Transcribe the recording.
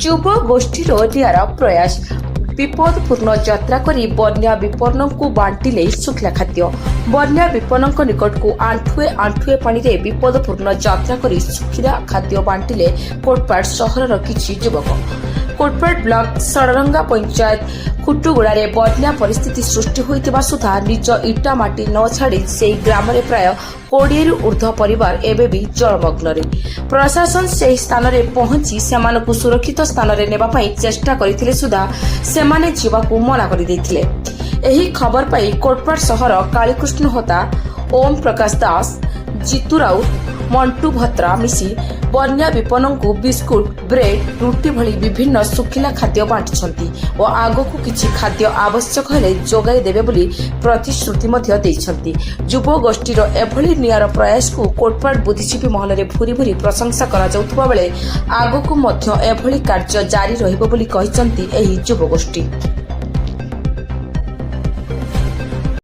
ଯୁବ ଗୋଷ୍ଠୀର ନିଆରା ପ୍ରୟାସ। ବିପଦପୂର୍ଣ୍ଣ ଯାତ୍ରା କରି ବନ୍ୟା ବିପନ୍ନଙ୍କୁ ବାଣ୍ଟିଲେ ଶୁଖିଲା ଖାଦ୍ୟ। ବନ୍ୟା ବିପନ୍ନଙ୍କ ନିକଟକୁ ଆଣ୍ଠୁଏ ଆଣ୍ଠୁଏ ପାଣିରେ ବିପଦପୂର୍ଣ୍ଣ ଯାତ୍ରା କରି ଶୁଖିଲା ଖାଦ୍ୟ ବାଣ୍ଟିଲେ କୋଟପାଡ଼ ସହରର କିଛି ଯୁବକ। କୋଟପାଡ଼ ବ୍ଲକ ଷଡ଼ରଙ୍ଗା ପଞ୍ଚାୟତ ଖୁଟୁଗୁଡ଼ାରେ ବନ୍ୟା ପରିସ୍ଥିତି ସୃଷ୍ଟି ହୋଇଥିବା ସୁଦ୍ଧା ନିଜ ଇଟା ମାଟି ନ ଛାଡ଼ି ସେହି ଗ୍ରାମରେ ପ୍ରାୟ 20ରୁ ଊର୍ଦ୍ଧ୍ୱ ପରିବାର ଏବେ ବି ଜଳମଗ୍ନରେ। ପ୍ରଶାସନ ସେହି ସ୍ଥାନରେ ପହଞ୍ଚି ସେମାନଙ୍କୁ ସୁରକ୍ଷିତ ସ୍ଥାନରେ ନେବା ପାଇଁ ଚେଷ୍ଟା କରିଥିଲେ ସୁଦ୍ଧା ସେମାନେ ଯିବାକୁ ମନା କରିଦେଇଥିଲେ। ଏହି ଖବର ପାଇ କୋଟପାଡ଼ ସହର କାଳୀକୃଷ୍ଣ ହୋତା, ଓମ୍ ପ୍ରକାଶ ଦାସ, ଜିତୁ ରାଉତ, ମଣ୍ଟୁ ଭତ୍ରା ମିଶି ବନ୍ୟା ବିପନ୍ନଙ୍କୁ ବିସ୍କୁଟ, ବ୍ରେଡ୍, ରୁଟି ଭଳି ବିଭିନ୍ନ ଶୁଖିଲା ଖାଦ୍ୟ ବାଣ୍ଟିଛନ୍ତି ଓ ଆଗକୁ କିଛି ଖାଦ୍ୟ ଆବଶ୍ୟକ ହେଲେ ଯୋଗାଇ ଦେବେ ବୋଲି ପ୍ରତିଶ୍ରୁତି ମଧ୍ୟ ଦେଇଛନ୍ତି। ଯୁବଗୋଷ୍ଠୀର ଏଭଳି ନିଆରା ପ୍ରୟାସକୁ କୋଟପାଡ଼ ବୁଦ୍ଧିଜୀବୀ ମହଲରେ ଭୁରି ଭୁରି ପ୍ରଶଂସା କରାଯାଉଥିବା ବେଳେ ଆଗକୁ ମଧ୍ୟ ଏଭଳି କାର୍ଯ୍ୟ ଜାରି ରହିବ ବୋଲି କହିଛନ୍ତି ଏହି ଯୁବଗୋଷ୍ଠୀ।